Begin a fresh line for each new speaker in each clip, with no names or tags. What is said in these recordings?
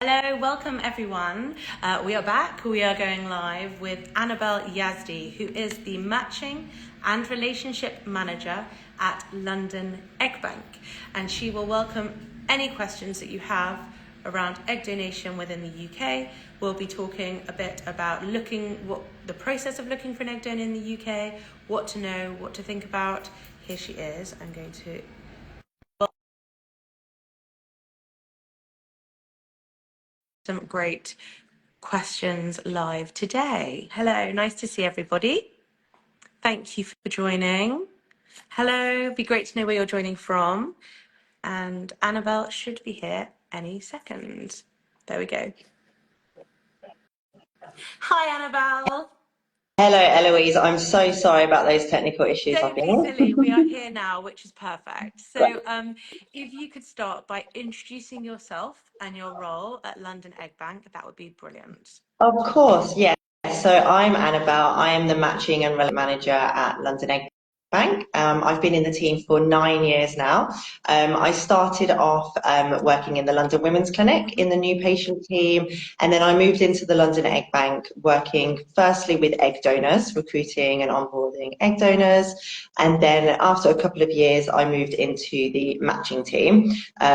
Hello, welcome everyone. We are back. We are going live with Annabel Yazdi, who is the Matching and Relationship Manager at London Egg Bank. And she will welcome any questions that you have around egg donation within the UK. We'll be talking a bit about the process of looking for an egg donor in the UK, what to know, what to think about. Here she is. I'm going to some great questions live today. Hello, nice to see everybody. Thank you for joining. Hello, be great to know where you're joining from. And Annabelle should be here any second. There we go. Hi, Annabelle.
Hello, Eloise. I'm so sorry about those technical issues I've
Don't
been
be
in.
silly. We are here now, which is perfect. So if you could start by introducing yourself and your role at London Egg Bank, that would be brilliant.
Of course, yes. So I'm Annabelle. I am the Matching and Relationship Manager at London Egg Bank. I've been in the team for 9 years now. I started off working in the London Women's Clinic in the new patient team, and then I moved into the London Egg Bank working firstly with egg donors, recruiting and onboarding egg donors, and then after a couple of years I moved into the matching team,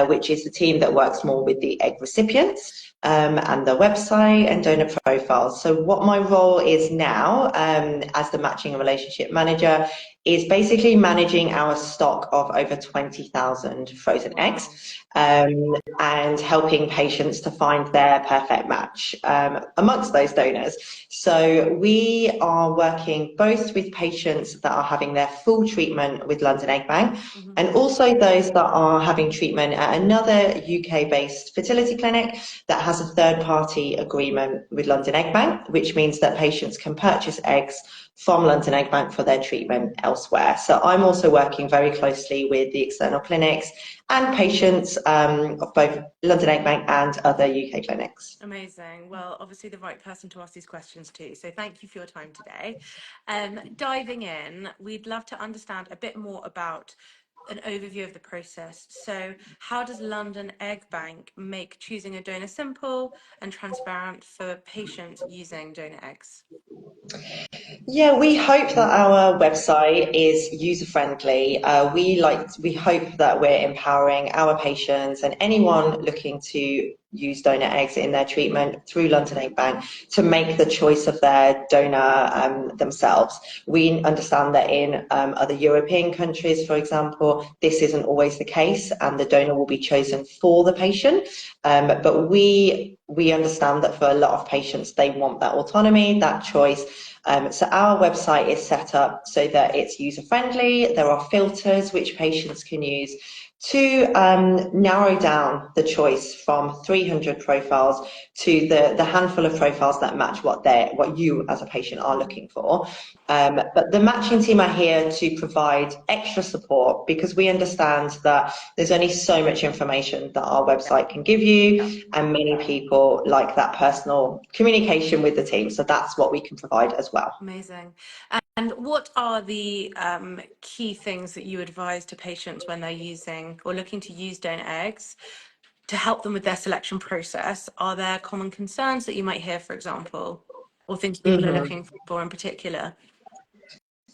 which is the team that works more with the egg recipients. And the website and donor profiles. So what my role is now as the Matching and Relationship Manager is basically managing our stock of over 20,000 frozen eggs and helping patients to find their perfect match amongst those donors. So we are working both with patients that are having their full treatment with London Egg Bank and also those that are having treatment at another UK-based fertility clinic that has a third-party agreement with London Egg Bank, which means that patients can purchase eggs from London Egg Bank for their treatment elsewhere. So I'm also working very closely with the external clinics and patients of both London Egg Bank and other UK clinics.
Amazing. Well, obviously the right person to ask these questions to. So thank you for your time today. Diving in, we'd love to understand a bit more about an overview of the process. So how does London Egg Bank make choosing a donor simple and transparent for patients using donor eggs?
Yeah, we hope that our website is user-friendly. We hope that we're empowering our patients and anyone looking to use donor eggs in their treatment through London Egg Bank to make the choice of their donor themselves. We understand that in other European countries, for example, this isn't always the case and the donor will be chosen for the patient. But we understand that for a lot of patients, they want that autonomy, that choice. So our website is set up so that it's user-friendly. There are filters which patients can use to narrow down the choice from 300 profiles to the handful of profiles that match what you as a patient are looking for. But the matching team are here to provide extra support because we understand that there's only so much information that our website can give you, and many people like that personal communication with the team. So that's what we can provide as well.
Amazing. And what are the key things that you advise to patients when they're using or looking to use donor eggs to help them with their selection process? Are there common concerns that you might hear, for example, or things people are looking for in particular?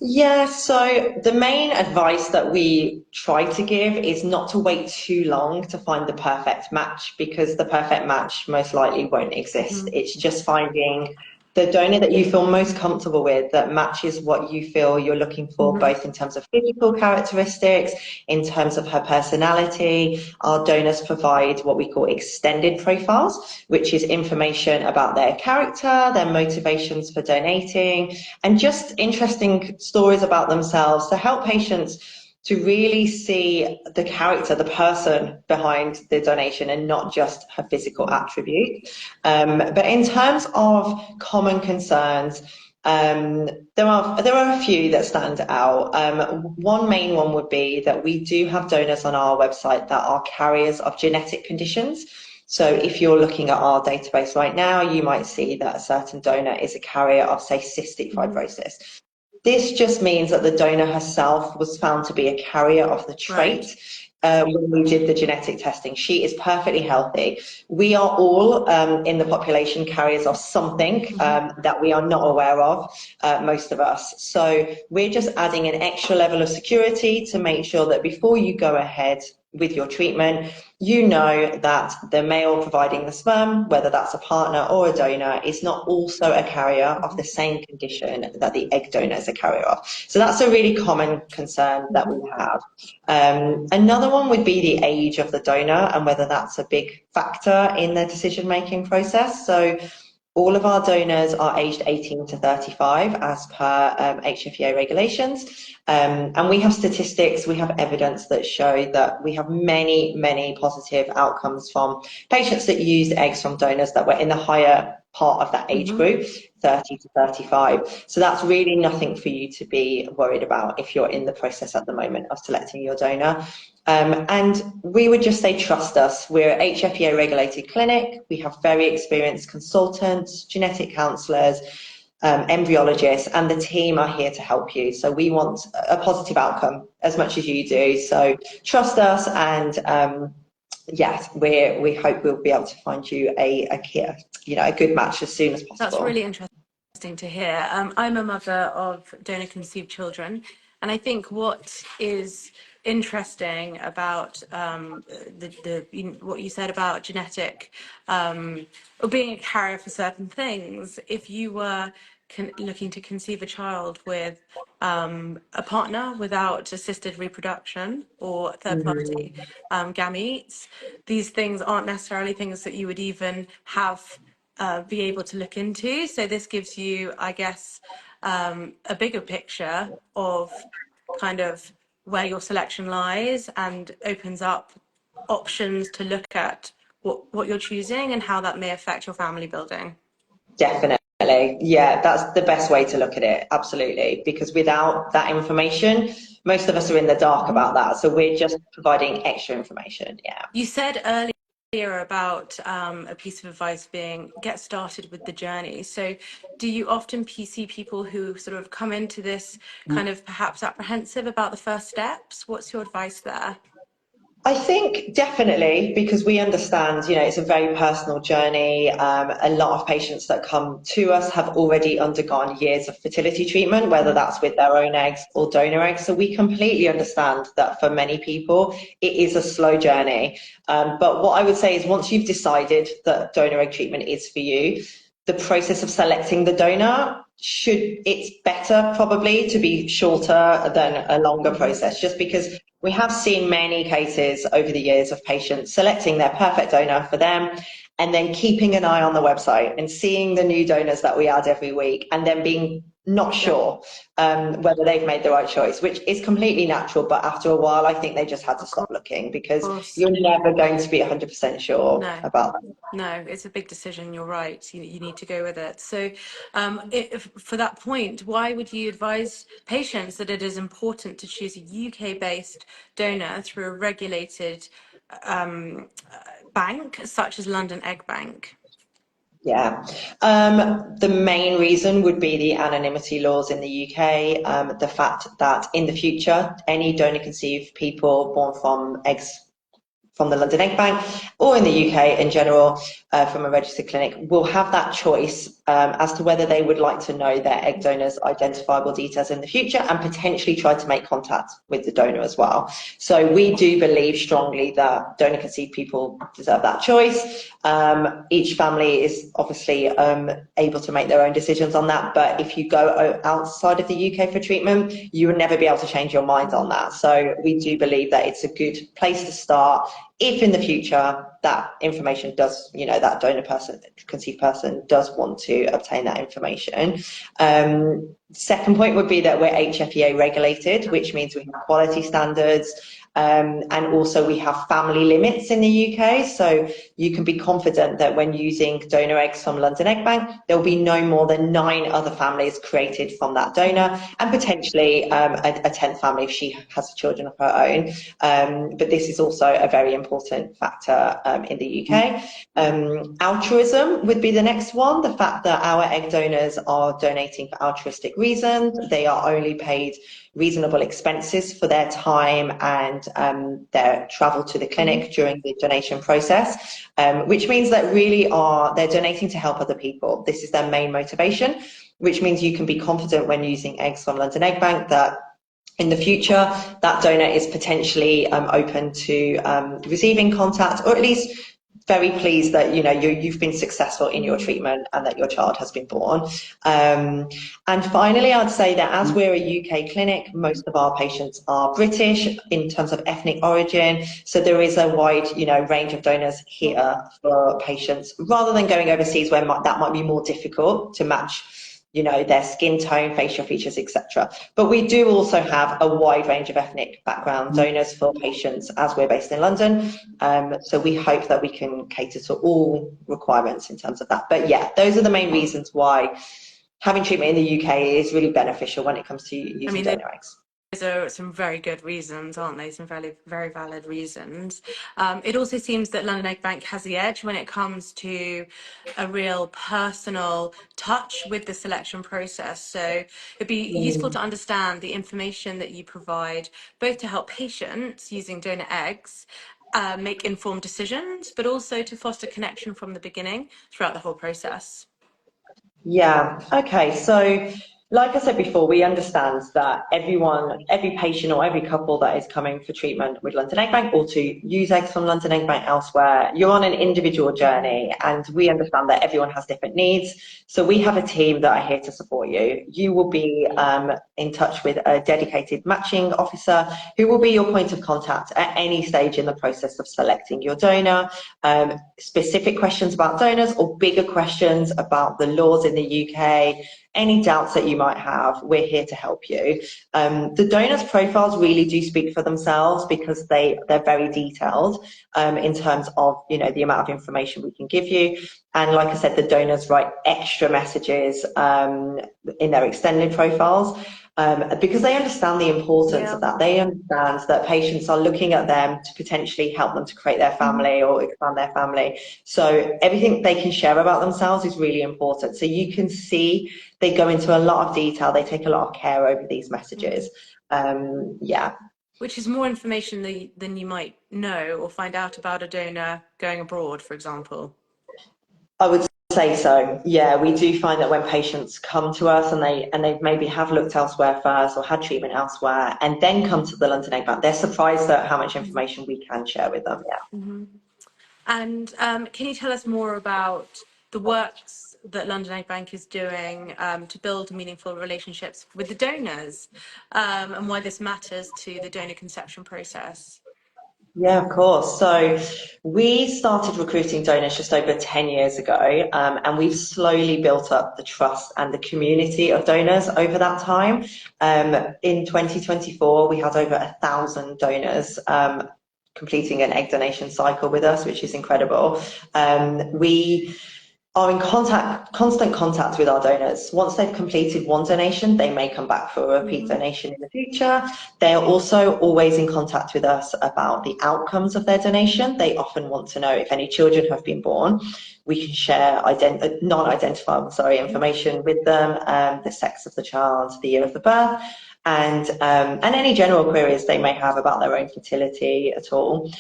Yeah, so the main advice that we try to give is not to wait too long to find the perfect match because the perfect match most likely won't exist. It's just finding the donor that you feel most comfortable with that matches what you feel you're looking for, both in terms of physical characteristics, in terms of her personality. Our donors provide what we call extended profiles, which is information about their character, their motivations for donating, and just interesting stories about themselves to help patients to really see the character, the person behind the donation and not just her physical attribute. But in terms of common concerns, there are a few that stand out. One main one would be that we do have donors on our website that are carriers of genetic conditions. So if you're looking at our database right now, you might see that a certain donor is a carrier of, say, cystic fibrosis. This just means that the donor herself was found to be a carrier of the trait. when we did the genetic testing. She is perfectly healthy. We are all in the population carriers of something that we are not aware of, most of us. So we're just adding an extra level of security to make sure that before you go ahead with your treatment, you know that the male providing the sperm, whether that's a partner or a donor, is not also a carrier of the same condition that the egg donor is a carrier of. So that's a really common concern that we have. Another one would be the age of the donor and whether that's a big factor in the decision-making process. So all of our donors are aged 18 to 35 as per HFEA regulations. And we have statistics, we have evidence that show that we have many, many positive outcomes from patients that used eggs from donors that were in the higher part of that age group, 30 to 35. So that's really nothing for you to be worried about if you're in the process at the moment of selecting your donor. And we would just say, trust us. We're an HFEA regulated clinic. We have very experienced consultants, genetic counsellors, embryologists, and the team are here to help you. So we want a positive outcome as much as you do. So trust us, and yes, we hope we'll be able to find you a good match as soon as possible.
That's really interesting to hear. I'm a mother of donor conceived children, and I think what is interesting about what you said about genetic or being a carrier for certain things, if you were looking to conceive a child with a partner without assisted reproduction or third party gametes, these things aren't necessarily things that you would even have be able to look into. So this gives you, I guess, a bigger picture of kind of where your selection lies and opens up options to look at what you're choosing and how that may affect your family building.
Definitely. Yeah, that's the best way to look at it. Absolutely. Because without that information, most of us are in the dark about that. So we're just providing extra information. Yeah.
You said earlier about a piece of advice being get started with the journey. So do you often see people who sort of come into this kind of perhaps apprehensive about the first steps? What's your advice there?
I think definitely, because we understand, it's a very personal journey. A lot of patients that come to us have already undergone years of fertility treatment, whether that's with their own eggs or donor eggs. So we completely understand that for many people, it is a slow journey. But what I would say is once you've decided that donor egg treatment is for you, the process of selecting the donor it's better probably to be shorter than a longer process, just because we have seen many cases over the years of patients selecting their perfect donor for them and then keeping an eye on the website and seeing the new donors that we add every week and then being not sure whether they've made the right choice, which is completely natural. But after a while, I think they just had to stop looking because you're never going to be 100% sure about that.
No, it's a big decision. You're right. You need to go with it. So for that point, why would you advise patients that it is important to choose a UK-based donor through a regulated bank such as London Egg Bank?
Yeah, the main reason would be the anonymity laws in the UK, the fact that in the future, any donor conceived people born from eggs from the London Egg Bank or in the UK in general from a registered clinic will have that choice as to whether they would like to know their egg donor's identifiable details in the future and potentially try to make contact with the donor as well. So we do believe strongly that donor conceived people deserve that choice. Each family is obviously able to make their own decisions on that, but if you go outside of the UK for treatment, you will never be able to change your mind on that. So we do believe that it's a good place to start if in the future that information does, that donor person, conceived person does want to obtain that information. Second point would be that we're HFEA regulated, which means we have quality standards. And also we have family limits in the UK, so you can be confident that when using donor eggs from London Egg Bank, there will be no more than 9 other families created from that donor, and potentially a 10th family if she has children of her own. But this is also a very important factor in the UK. Altruism would be the next one, the fact that our egg donors are donating for altruistic reasons. They are only paid reasonable expenses for their time and and their travel to the clinic during the donation process, which means that really they're donating to help other people. This is their main motivation, which means you can be confident when using eggs from London Egg Bank that in the future that donor is potentially open to receiving contact, or at least very pleased that you've been successful in your treatment and that your child has been born. And finally, I'd say that as we're a UK clinic, most of our patients are British in terms of ethnic origin, so there is a wide range of donors here for patients, rather than going overseas where that might be more difficult to match their skin tone, facial features, etc. But we do also have a wide range of ethnic background donors for patients as we're based in London. So we hope that we can cater to all requirements in terms of that. But yeah, those are the main reasons why having treatment in the UK is really beneficial when it comes to using donor eggs.
Those are some very good reasons, aren't they? Some very, very valid reasons. It also seems that London Egg Bank has the edge when it comes to a real personal touch with the selection process. So it'd be useful to understand the information that you provide, both to help patients using donor eggs make informed decisions, but also to foster connection from the beginning throughout the whole process.
Yeah, okay. So like I said before, we understand that every patient or every couple that is coming for treatment with London Egg Bank or to use eggs from London Egg Bank elsewhere, you're on an individual journey, and we understand that everyone has different needs. So we have a team that are here to support you. You will be in touch with a dedicated matching officer who will be your point of contact at any stage in the process of selecting your donor. Specific questions about donors or bigger questions about the laws in the UK, any doubts that you might have, we're here to help you. The donors' profiles really do speak for themselves because they're very detailed in terms of the amount of information we can give you. And like I said, the donors write extra messages in their extended profiles because they understand the importance of that. They understand that patients are looking at them to potentially help them to create their family or expand their family. So everything they can share about themselves is really important. So you can see they go into a lot of detail. They take a lot of care over these messages. Yeah.
Which is more information than you might know or find out about a donor going abroad, for example.
I would say so. Yeah, we do find that when patients come to us and they maybe have looked elsewhere first or had treatment elsewhere and then come to the London Egg Bank, they're surprised at how much information we can share with them. Yeah.
And can you tell us more about the works that London Egg Bank is doing to build meaningful relationships with the donors and why this matters to the donor conception process?
Yeah, of course. So we started recruiting donors just over 10 years ago, and we've slowly built up the trust and the community of donors over that time. In 2024, we had over 1,000 donors completing an egg donation cycle with us, which is incredible. We are in constant contact with our donors. Once they've completed one donation, they may come back for a repeat donation in the future. They are also always in contact with us about the outcomes of their donation. They often want to know if any children have been born. We can share non-identifiable information with them, the sex of the child, the year of the birth, and any general queries they may have about their own fertility at all.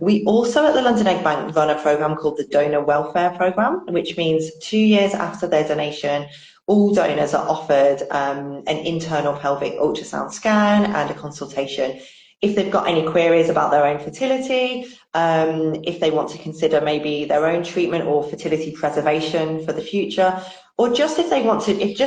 We also at the London Egg Bank run a programme called the Donor Welfare Programme, which means 2 years after their donation, all donors are offered an internal pelvic ultrasound scan and a consultation if they've got any queries about their own fertility, if they want to consider maybe their own treatment or fertility preservation for the future, or just if they want to, if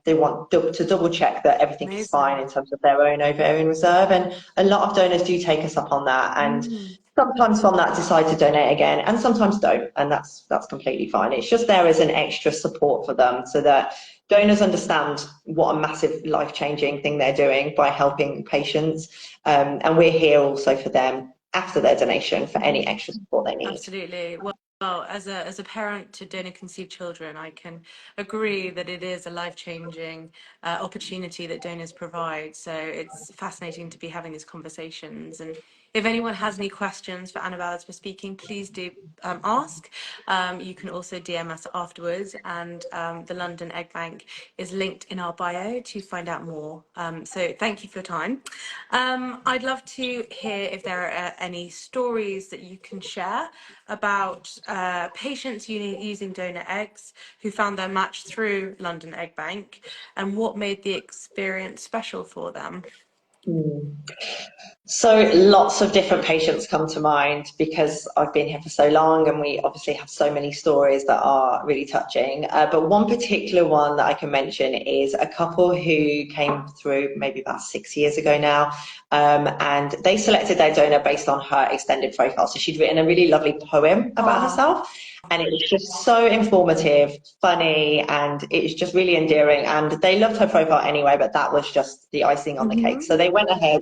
they want to double check that everything is fine in terms of their own ovarian reserve. And a lot of donors do take us up on that, and sometimes from that decide to donate again, and sometimes don't, and that's completely fine. It's just there as an extra support for them, so that donors understand what a massive life-changing thing they're doing by helping patients, and we're here also for them after their donation for any extra support they need.
Absolutely. Well, as a parent to donor conceived children, I can agree that it is a life-changing opportunity that donors provide. So it's fascinating to be having these conversations. And If anyone has any questions for Annabel as we're speaking, please do ask. You can also DM us afterwards, and the London Egg Bank is linked in our bio to find out more. So thank you for your time. I'd love to hear if there are any stories that you can share about patients using donor eggs who found their match through London Egg Bank, and what made the experience special for them.
So lots of different patients come to mind because I've been here for so long, and we obviously have so many stories that are really touching. But one particular one that I can mention is a couple who came through maybe about 6 years ago now, and they selected their donor based on her extended profile. So she'd written a really lovely poem about herself, and it was just so informative, funny, and it was just really endearing. And they loved her profile anyway, but that was just the icing on the cake. So they went ahead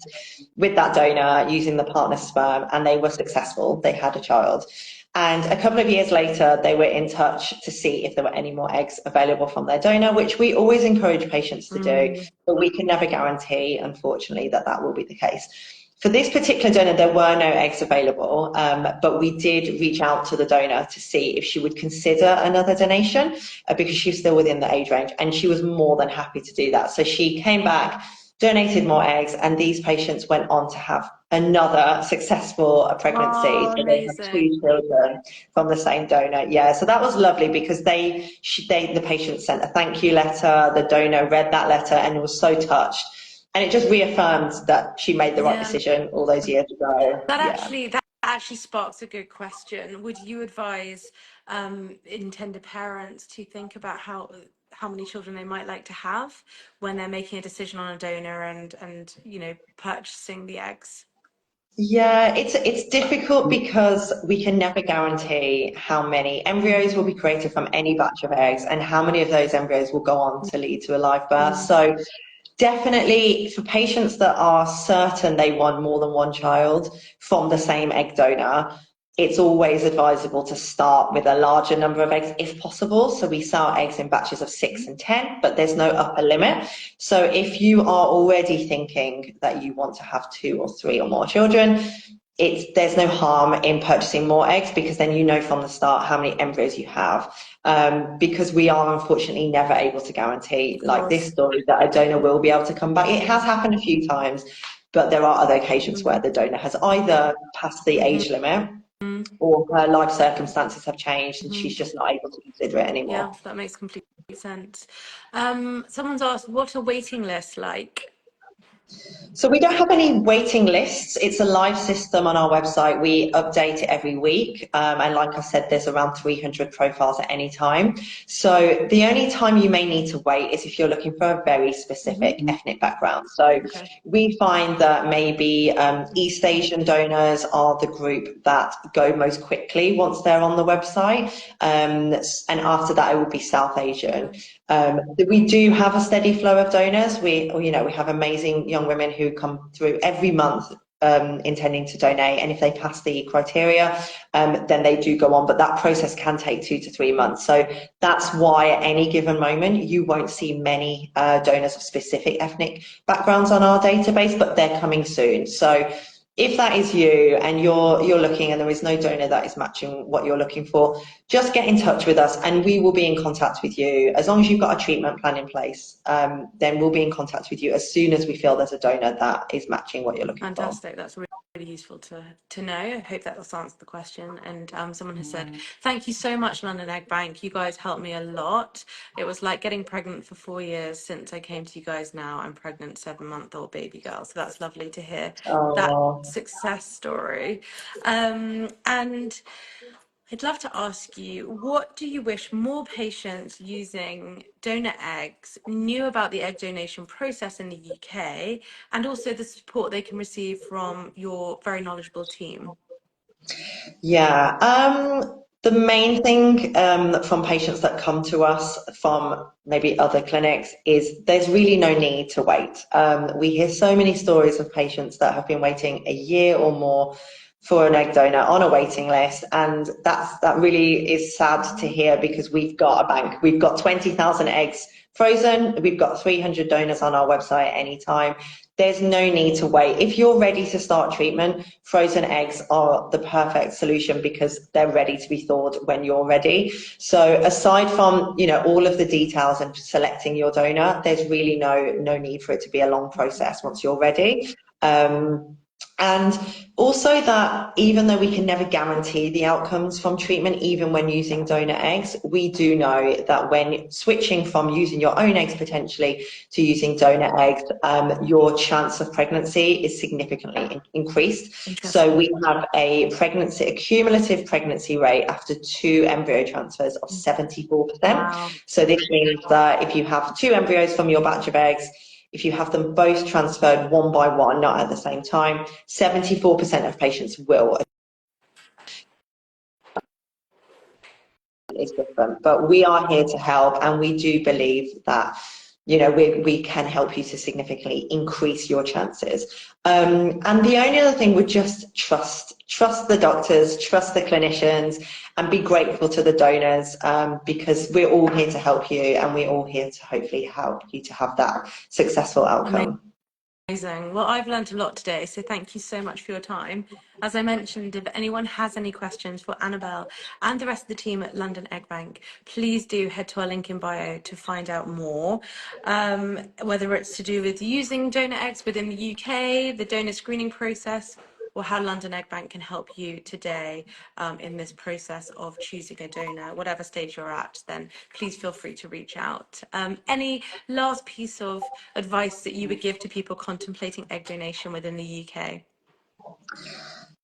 with that donor using the partner's sperm, and they were successful. They had a child. And a couple of years later, they were in touch to see if there were any more eggs available from their donor, which we always encourage patients to do, but we can never guarantee, unfortunately, that that will be the case. For this particular donor, there were no eggs available, but we did reach out to the donor to see if she would consider another donation because she's still within the age range, and she was more than happy to do that. So she came back, donated more eggs, and these patients went on to have another successful pregnancy.
Oh,
so they have two children from the same donor. Yeah, so that was lovely because the patient sent a thank you letter, the donor read that letter and was so touched. And it just reaffirmed that she made the right decision all those years ago.
That actually sparks a good question. Would you advise intended parents to think about how many children they might like to have when they're making a decision on a donor and purchasing the eggs?
Yeah, it's difficult because we can never guarantee how many embryos will be created from any batch of eggs and how many of those embryos will go on to lead to a live birth. So definitely for patients that are certain they want more than one child from the same egg donor, it's always advisable to start with a larger number of eggs if possible. So we sell eggs in batches of 6 and 10, but there's no upper limit. So if you are already thinking that you want to have 2 or 3 or more children, there's no harm in purchasing more eggs because then you know from the start how many embryos you have. Because we are unfortunately never able to guarantee, like this story, that a donor will be able to come back. It has happened a few times, but there are other occasions where the donor has either passed the age limit or her life circumstances have changed and she's just not able to consider it anymore.
Yeah, that makes complete sense. Someone's asked, what are waiting lists like?
So we don't have any waiting lists. It's a live system on our website. We update it every week. And like I said, there's around 300 profiles at any time. So the only time you may need to wait is if you're looking for a very specific ethnic background. So we find that maybe East Asian donors are the group that go most quickly once they're on the website. And after that, it would be South Asian. We do have a steady flow of donors. We have amazing young women who come through every month intending to donate, and if they pass the criteria, then they do go on, but that process can take 2 to 3 months. So that's why at any given moment you won't see many donors of specific ethnic backgrounds on our database, but they're coming soon. So if that is you and you're looking and there is no donor that is matching what you're looking for, just get in touch with us and we will be in contact with you. As long as you've got a treatment plan in place, then we'll be in contact with you as soon as we feel there's a donor that is matching what you're looking for.
Fantastic. That's really useful to know. I hope that will answer the question. And someone has said, thank you so much, London Egg Bank. You guys helped me a lot. It was like getting pregnant for 4 years since I came to you guys. Now I'm pregnant, 7-month-old baby girl. So that's lovely to hear that success story. And I'd love to ask you, what do you wish more patients using donor eggs knew about the egg donation process in the UK, and also the support they can receive from your very knowledgeable team?
Yeah, the main thing from patients that come to us from maybe other clinics is there's really no need to wait. We hear so many stories of patients that have been waiting a year or more for an egg donor on a waiting list, and that really is sad to hear, because we've got a bank. We've got 20,000 eggs frozen. We've got 300 donors on our website at any time. There's no need to wait. If you're ready to start treatment, frozen eggs are the perfect solution, because they're ready to be thawed when you're ready. So aside from, all of the details and selecting your donor, there's really no need for it to be a long process once you're ready. And also, that even though we can never guarantee the outcomes from treatment, even when using donor eggs, we do know that when switching from using your own eggs potentially to using donor eggs, your chance of pregnancy is significantly increased. So we have a cumulative pregnancy rate after 2 embryo transfers of 74%.
Wow.
So this means that if you have 2 embryos from your batch of eggs, if you have them both transferred one by one, not at the same time, 74% of patients will. Is different, but we are here to help, and we do believe that we can help you to significantly increase your chances. And the only other thing would just trust the doctors, trust the clinicians, and be grateful to the donors, because we're all here to help you, and we're all here to hopefully help you to have that successful outcome.
Amazing. Well, I've learned a lot today, so thank you so much for your time. As I mentioned, if anyone has any questions for Annabel and the rest of the team at London Egg Bank, please do head to our link in bio to find out more, whether it's to do with using donor eggs within the UK, the donor screening process, or how London Egg Bank can help you today in this process of choosing a donor. Whatever stage you're at, then please feel free to reach out. Any last piece of advice that you would give to people contemplating egg donation within the UK?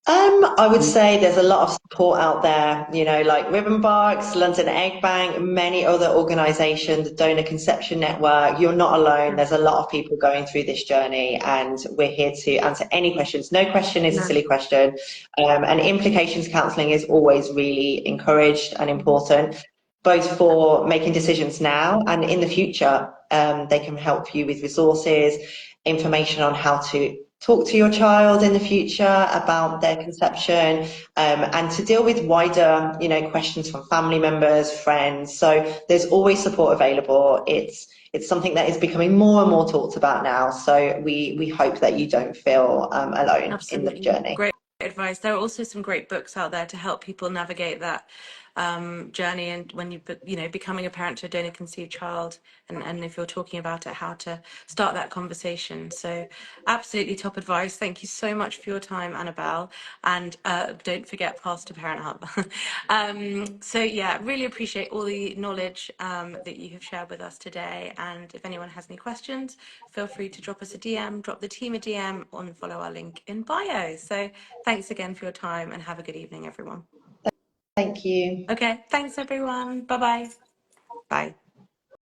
I would say there's a lot of support out there, like Ribbon Box, London Egg Bank, many other organisations, Donor Conception Network. You're not alone. There's a lot of people going through this journey, and we're here to answer any questions. No question is a silly question. And implications counselling is always really encouraged and important, both for making decisions now and in the future. They can help you with resources, information on how to talk to your child in the future about their conception, and to deal with wider, questions from family members, friends. So there's always support available. It's something that is becoming more and more talked about now. So we hope that you don't feel alone. Absolutely. In the journey.
Great advice. There are also some great books out there to help people navigate that journey, and when you becoming a parent to a donor conceived child, and if you're talking about it, how to start that conversation. So absolutely top advice. Thank you so much for your time, Annabel, and don't forget Pass to Parent Hub. So yeah, really appreciate all the knowledge that you have shared with us today, and if anyone has any questions, feel free to drop us a DM, drop the team a DM, or follow our link in bio. So thanks again for your time, and have a good evening, everyone.
Thank you.
Okay, thanks everyone. Bye-bye. Bye.